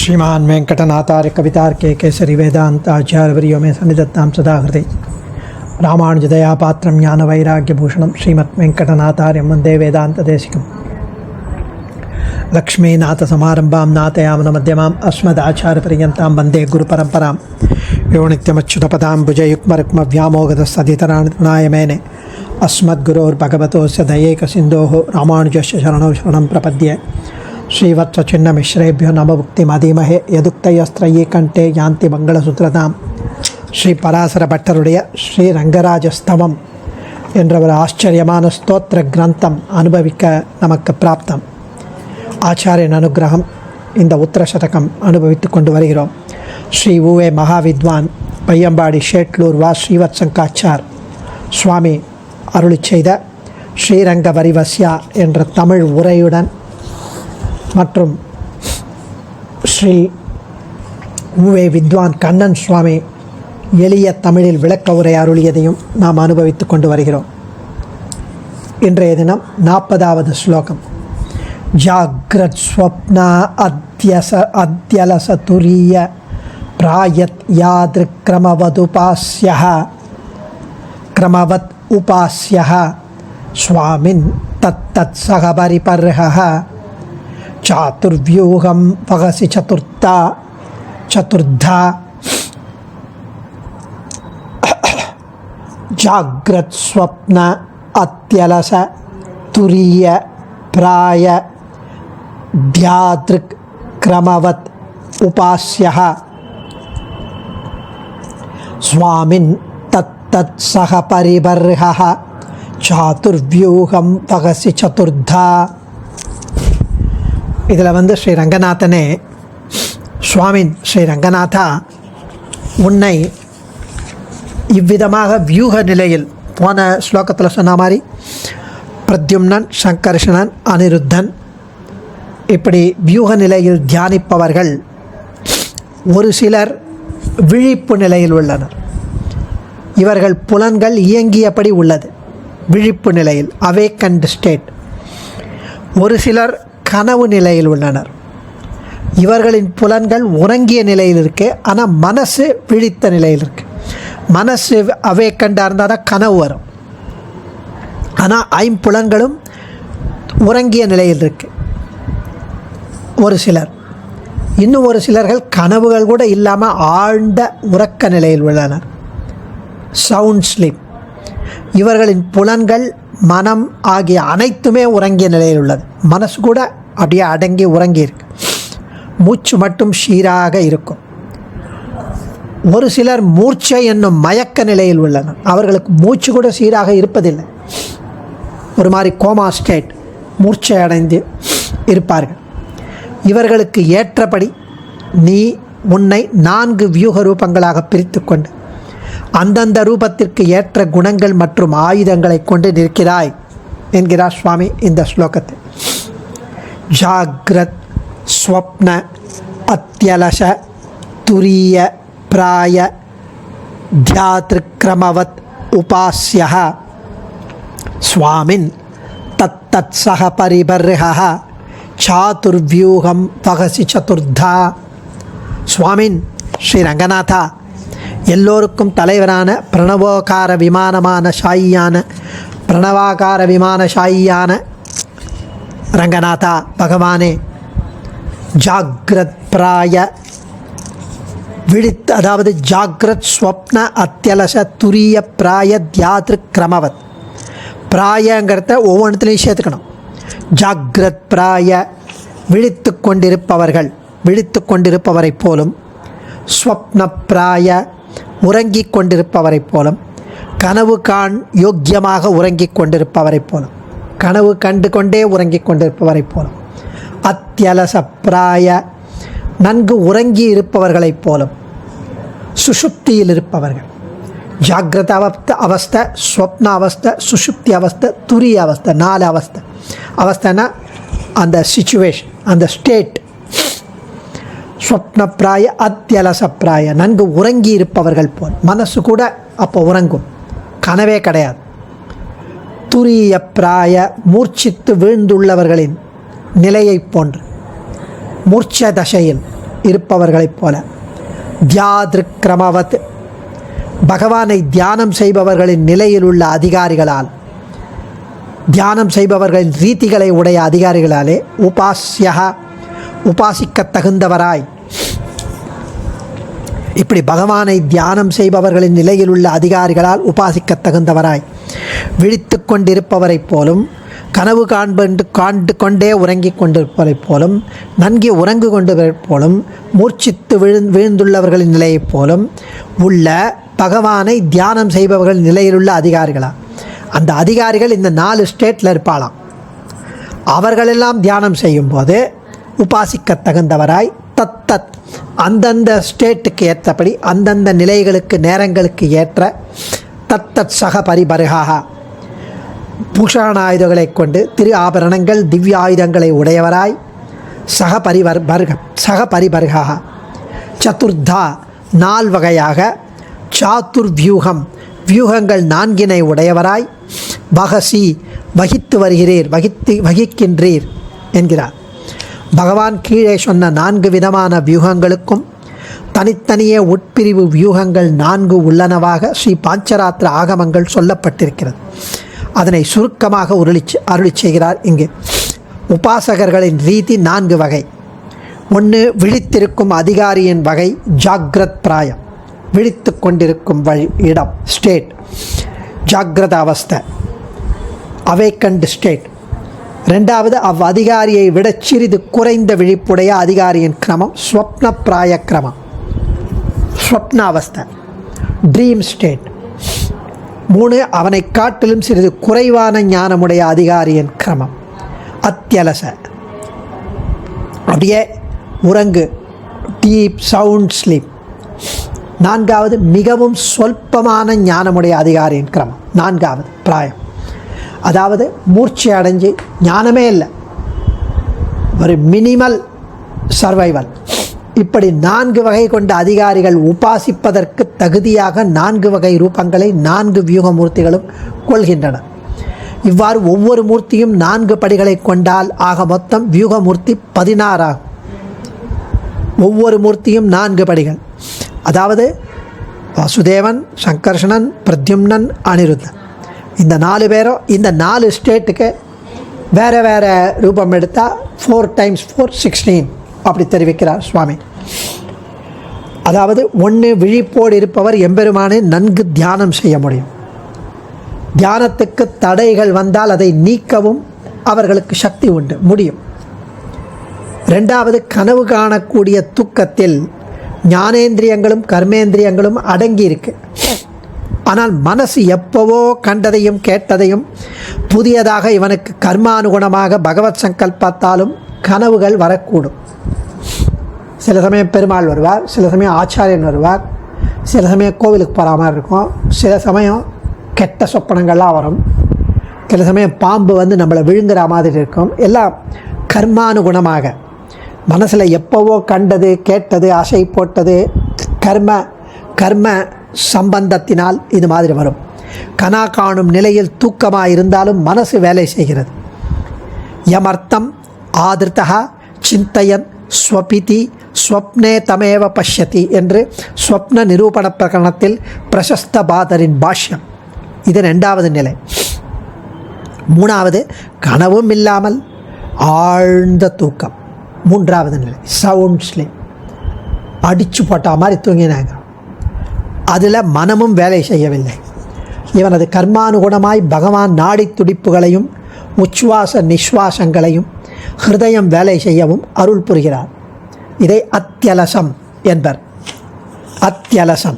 श्रीमान वेंकटनाथार्य कवितार्के केसरी वेदांताचार्यवर्यो में सन्निधत्तां सदा हृदय रामानुजदया पात्रं ज्ञानवैराग्यभूषणं श्रीमत् वेंकटनाथार्यं वन्दे वेदान्तदेशिकं लक्ष्मीनाथसमारम्भां नाथयामनमध्यमाम् अस्मदाचार्यपर्यन्तां वन्दे गुरुपरम्परां यो नित्यमच्युतपदां भुजयुग्मरुक्मव्यामोगतस्तदितराणि मेने अस्मद्गुरोर्भगवतोस्य दयैकसिन्धोः रामानुजस्य शरणौ शरणं प्रपद्ये श्रीवत्सचिन्नमिश्रेभ्यो नमभुक्तिमधीमहे यदुक्तयस्त्रयी कंठे यान्ति मंगलसूत्रताम श्री पराशर भट्टरुடைய ஸ்ரீ ரங்கராஜஸ்தவம் என்ற ஒரு ஆச்சரியமான ஸ்தோத்திர கிரந்தம் அனுபவிக்க நமக்கு பிராப்தம். ஆச்சாரியன் அனுகிரகம் இந்த உத்தரசதகம் அனுபவித்துக் கொண்டு வருகிறோம். ஸ்ரீ உவே மகாவித்வான் பையம்பாடி ஷேட்லூர் வா ஸ்ரீவத்சங்காச்சார் சுவாமி அருளி செய்த ஸ்ரீரங்க வரிவஸ்யா என்ற தமிழ் உரையுடன் மற்றும் ஸ்ரீ உவே வித்வான் கண்ணன் சுவாமி எளிய தமிழில் விளக்க உரை அருளியதையும் நாம் அனுபவித்துக் கொண்டு வருகிறோம். இன்றைய தினம் 40வது ஸ்லோகம். ஜாக்ரத் ஸ்வப்னா அத்யலச துரிய பிராயத் யாத்ருக் கிரமவத் உபாஸ்யஹ ஸ்வாமின் தத்தத் சகபரிபர்ஹ चातुर्व्यूहं वहसि चतुर्धा जाग्रत् स्वप्न अत्यलस तुरीय प्राय ध्यादृक् क्रमवत् उपास्यः स्वामिन् तत्तत् सह परिबर्हः चातुर्व्यूहं वहसि चतुर्धा. இதில் ஸ்ரீ ரங்கநாதனே சுவாமின் ஸ்ரீ ரங்கநாதா உன்னை இவ்விதமாக வியூக நிலையில் போன ஸ்லோகத்தில் சொன்ன மாதிரி பிரத்யும்னன், சங்கர்ஷணன், அனிருத்தன் இப்படி வியூக நிலையில் தியானிப்பவர்கள் ஒரு சிலர் விழிப்பு நிலையில் உள்ளனர். இவர்கள் புலன்கள் இயங்கியபடி உள்ளது, விழிப்பு நிலையில் அவேக்கண்ட் ஸ்டேட். ஒரு சிலர் கனவு நிலையில் உள்ளனர். இவர்களின் புலன்கள் உறங்கிய நிலையில் இருக்கு, ஆனால் மனசு விழித்த நிலையில் இருக்கு. மனசு அவேக்கண்டாக இருந்தால் தான் கனவு வரும், ஆனால் ஐம்புலன்களும் உறங்கிய நிலையில் இருக்கு. ஒரு சிலர், இன்னும் ஒரு சிலர்கள் கனவுகள் கூட இல்லாமல் ஆழ்ந்த உறக்க நிலையில் உள்ளனர், சவுண்ட் ஸ்லீப். இவர்களின் புலன்கள், மனம் ஆகிய அனைத்துமே உறங்கிய நிலையில் உள்ளது. மனசு கூட அப்படியே அடங்கி உறங்கி இருக்கு, மூச்சு மட்டும் சீராக இருக்கும். ஒரு சிலர் மூர்ச்சை என்னும் மயக்க நிலையில் உள்ளனர். அவர்களுக்கு மூச்சு கூட சீராக இருப்பதில்லை, ஒரு மாதிரி கோமா ஸ்டேட், மூர்ச்சை அடைந்து இருப்பார்கள். இவர்களுக்கு ஏற்றபடி நீ உன்னை 4 வியூக ரூபங்களாக பிரித்து கொண்டு அந்தந்த ரூபத்திற்கு ஏற்ற குணங்கள் மற்றும் ஆயுதங்களை கொண்டு நிற்கிறாய் என்கிறார் சுவாமி இந்த ஸ்லோகத்தில். ஜாக்ரத் ஸ்வப்ன அத்யலச துரிய பிராய தியாத்ருக்ரமவத் உபாஸ்யஹ ஸ்வாமின் தத்தத் சஹ பரிபர்ஹ சாதுர்வியூகம் வஹசி சதுர்தா. சுவாமின் ஸ்ரீ ரங்கநாதா, எல்லோருக்கும் தலைவரான பிரணவாகார விமான சாயியான ரங்கநாதா பகவானே, ஜாக்ரத் பிராய விழித்து, அதாவது ஜாக்ரத் ஸ்வப்ன அத்யலச துரிய பிராய தியாத்ருக் கிரமவத். பிராயங்கிறத ஒவ்வொன்றுத்துலையும் சேர்த்துக்கணும். ஜாக்ரத் பிராய விழித்து கொண்டிருப்பவரை போலும், ஸ்வப்ன பிராய உறங்கிக் கொண்டிருப்பவரை போலும், கனவு யோக்கியமாக உறங்கிக் கொண்டிருப்பவரை போலும், கனவு கண்டு கொண்டே உறங்கிக் கொண்டிருப்பவரை போலும், அத்யலச பிராய நன்கு உறங்கி இருப்பவர்களைப் போலும், சுஷுப்தியில் இருப்பவர்கள். ஜாகிரத அவஸ்தை, ஸ்வப்ன அவஸ்தை, சுஷுப்தி அவஸ்தை, துரிய அவஸ்தை, 4 அவஸ்தை. அவஸ்தைனா அந்த சிச்சுவேஷன், அந்த ஸ்டேட். ஸ்வப்ன பிராய அத்யலச பிராய நன்கு உறங்கி இருப்பவர்கள் போல். மனசு கூட அப்போ உறங்கும், கனவே கிடையாது. துரிய பிராய மூர்ச்சித்து வீழ்ந்துள்ளவர்களின் நிலையை போன்று, மூர்ச்ச தசையில் இருப்பவர்களைப் போல தியாதிருக்கிரமவத் பகவானை தியானம் செய்பவர்களின் நிலையில் உள்ள அதிகாரிகளால், தியானம் செய்பவர்களின் ரீதிகளை உடைய அதிகாரிகளாலே உபாஸ்யா உபாசிக்க தகுந்தவராய், இப்படி பகவானை தியானம் செய்பவர்களின் நிலையில் உள்ள அதிகாரிகளால் உபாசிக்க தகுந்தவராய் விழித்து கொண்டிருப்பவரைப் போலும், கனவு காண்டு கொண்டே உறங்கிக் கொண்டிருப்பவரைப் போலும், நன்கு உறங்கு கொண்டவரைப் போலும், மூர்ச்சித்து விழுந்துள்ளவர்களின் நிலையைப் போலும் உள்ள பகவானை தியானம் செய்பவர்கள் நிலையில் உள்ள அதிகாரிகளா, அந்த அதிகாரிகள் இந்த 4 ஸ்டேட்டில் இருப்பாளாம். அவர்களெல்லாம் தியானம் செய்யும்போது உபாசிக்க தகுந்தவராய் தத்தத் அந்தந்த ஸ்டேட்டுக்கு ஏற்றபடி, அந்தந்த நிலைகளுக்கு நேரங்களுக்கு ஏற்ற தத்தத் சக பரிபருகாக பூஷணாயுதங்களை கொண்டு திரு ஆபரணங்கள் திவ்ய ஆயுதங்களை உடையவராய் சக பரிபருகாக சதுர்தா 4 வகையாக சாதுர்வியூகம் வியூகங்கள் 4 உடையவராய் வகசி வகிக்கின்றீர் என்கிறார். பகவான் கீழே சொன்ன 4 விதமான வியூகங்களுக்கும் தனித்தனியே உட்பிரிவு வியூகங்கள் 4 உள்ளனவாக ஸ்ரீ பாஞ்சராத்திர ஆகமங்கள் சொல்லப்பட்டிருக்கிறது. அதனை சுருக்கமாக அருளி செய்கிறார் இங்கு. உபாசகர்களின் ரீதி 4 வகை. 1, விழித்திருக்கும் அதிகாரியின் வகை ஜாக்ரத் பிராயம், விழித்து கொண்டிருக்கும் இடம் ஸ்டேட், ஜாக்ரத அவஸ்தை, அவேக்கண்ட் ஸ்டேட். 2வது, அதிகாரியை விட சிறிது குறைந்த விழிப்புடைய அதிகாரியின் கிரமம் ஸ்வப்ன பிராய கிரமம், ஸ்வப்ன அவஸ்தை, ட்ரீம் ஸ்டேட். 3, அவனை காட்டிலும் சிறிது குறைவான ஞானமுடைய அதிகாரியின் கிரமம் அத்தியலச, அப்படியே உறங்கு, டீப் சவுண்ட் ஸ்லீப். 4வது, மிகவும் சொல்பமான ஞானமுடைய அதிகாரியின் கிரமம் 4வது பிராயம், அதாவது மூர்ச்சை அடைஞ்சு ஞானமே இல்லை, ஒரு மினிமல் சர்வைவல். இப்படி 4 வகை கொண்ட அதிகாரிகள் உபாசிப்பதற்கு தகுதியாக 4 வகை ரூபங்களை 4 வியூகமூர்த்திகளும் கொள்கின்றன. இவ்வாறு ஒவ்வொரு மூர்த்தியும் 4 படிகளை கொண்டால் ஆக மொத்தம் வியூகமூர்த்தி 16 ஆகும். ஒவ்வொரு மூர்த்தியும் 4 படிகள், அதாவது வாசுதேவன், சங்கர்ஷணன், பிரத்யும்னன், அனிருத்தன். இந்த 4 பேரும் இந்த 4 ஸ்டேட்டுக்கு வேறு வேறு ரூபம் எடுத்தால் 4 × 4 16 அப்படி தெரிவிக்கிறார் சுவாமி. அதாவது 1, விழிப்போடு இருப்பவர் எம்பெருமானை நன்கு தியானம் செய்ய முடியும். தியானத்துக்கு தடைகள் வந்தால் அதை நீக்கவும் அவர்களுக்கு சக்தி உண்டு, முடியும். 2வது, கனவு காணக்கூடிய தூக்கத்தில் ஞானேந்திரியங்களும் கர்மேந்திரியங்களும் அடங்கி இருக்கு. ஆனால் மனசு எப்போவோ கண்டதையும் கேட்டதையும் புதியதாக இவனுக்கு கர்மானுகுணமாக பகவத் சங்கல்பத்தாலும் கனவுகள் வரக்கூடும். சில சமயம் பெருமாள் வருவார், சில சமயம் ஆச்சாரியன் வருவார், சில சமயம் கோவிலுக்கு போகிற மாதிரி இருக்கும், சில சமயம் கெட்ட சொப்பனங்கள்லாம் வரும், சில சமயம் பாம்பு வந்து நம்மளை விழுங்குற மாதிரி இருக்கும். எல்லாம் கர்மானுகுணமாக மனசில் எப்போவோ கண்டது கேட்டது ஆசை போட்டது கர்ம சம்பந்தத்தினால் இது மாதிரி வரும். கனா காணும் நிலையில் தூக்கமாக இருந்தாலும் மனசு வேலை செய்கிறது. யமர்த்தம் ஆதிர்த்தா சிந்தையன் ஸ்வபிதி ஸ்வப்னே தமேவ பஷ்யதி என்று ஸ்வப்ன நிரூபண பிரகரணத்தில் பிரசஸ்த பாதரின் பாஷ்யம். இது 2வது நிலை. 3வது, கனவும் இல்லாமல் ஆழ்ந்த தூக்கம் 3வது நிலை, சவுண்ட் ஸ்லீப், அடித்து போட்ட மாதிரி தூங்கினாங்க. அதில் மனமும் வேலை செய்யவில்லை. இவனது கர்மானுகுணமாய் பகவான் நாடி துடிப்புகளையும் உச்வாச நிஸ்வாசங்களையும் ஹிருதயம் வேலை செய்யவும் அருள் புரிகிறார். இதை அத்தியலசம் என்பர். அத்தியலசம்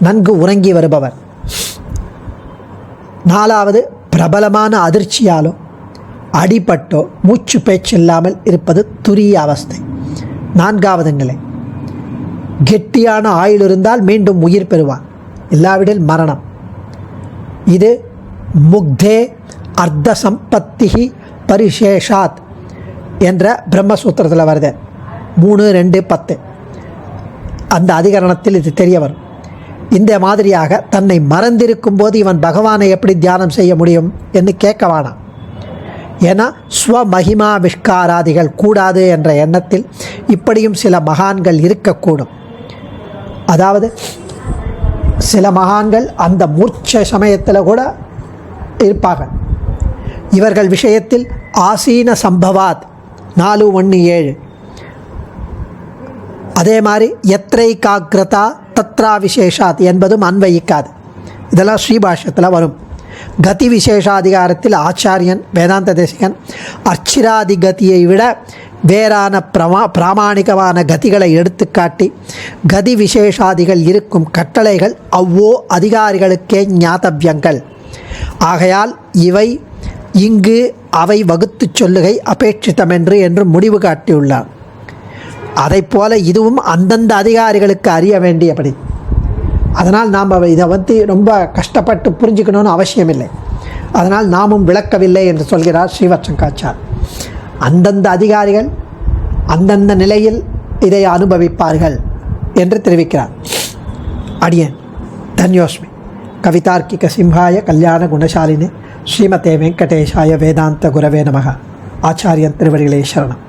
நன்கு உறங்கி வருபவர். 4வது, பிரபலமான அதிர்ச்சியாலோ அடிபட்டோ மூச்சு பேச்சு இல்லாமல் இருப்பது துரிய அவஸ்தை 4வது நிலை. கெட்டியான ஆயுள் இருந்தால் மீண்டும் உயிர் பெறுவான், இல்லாவிடில் மரணம். இது முக்தே அர்த்த சம்பத்தி பரிசேஷாத் என்ற பிரம்மசூத்திரத்தில் வருது 3.2.10 அந்த அதிகரணத்தில் இது தெரிய வரும். இந்த மாதிரியாக தன்னை மறந்திருக்கும் போது இவன் பகவானை எப்படி தியானம் செய்ய முடியும் என்று கேட்க வேணாம். ஏன்னா ஸ்வமகிமா விஷ்காராதிகள் கூடாது என்ற எண்ணத்தில் இப்படியும் சில மகான்கள் இருக்கக்கூடும். அதாவது சில மகான்கள் அந்த மூர்ச்ச சமயத்தில் கூட இருப்பார்கள். இவர்கள் விஷயத்தில் ஆசீன சம்பவாத் 4:1-7, அதே மாதிரி எத்ரை காக்ரதா தத்ரா விசேஷாத் என்பதும் அன்வயிக்காது. இதெல்லாம் ஸ்ரீபாஷ்யத்தில் வரும். கதி விசேஷாதிகாரத்தில் ஆச்சாரியன் வேதாந்த தேசிகன் அர்ச்சிராதி கதியை விட வேறான பிராமாணிகமான கதிகளை எடுத்துக்காட்டி கதி விசேஷாதிகள் இருக்கும் கட்டளைகள் அவ்வோ அதிகாரிகளுக்கே ஞாதவியங்கள் ஆகையால் இவை இங்கு அவை வகுத்து சொல்லுகை அபேட்சித்தமென்று என்று முடிவு காட்டியுள்ளார். அதைப்போல இதுவும் அந்தந்த அதிகாரிகளுக்கு அறிய வேண்டியபடி. அதனால் நாம் இதை ரொம்ப கஷ்டப்பட்டு புரிஞ்சுக்கணும்னு அவசியமில்லை. அதனால் நாமும் விளக்கவில்லை என்று சொல்கிறார் ஸ்ரீவத்சங்காச்சார். அந்தந்த அதிகாரிகள் அந்தந்த நிலையில் இதை அனுபவிப்பார்கள் என்று தெரிவிக்கிறார். அடியேன் தன்யோஸ்மி. கவிதார்க்கிக சிம்ஹாய கல்யாண குணசாலினே ஸ்ரீமதே வெங்கடேஷாய வேதாந்த குரவே நமக. ஆச்சாரியன் திருவடிகளே சரணம்.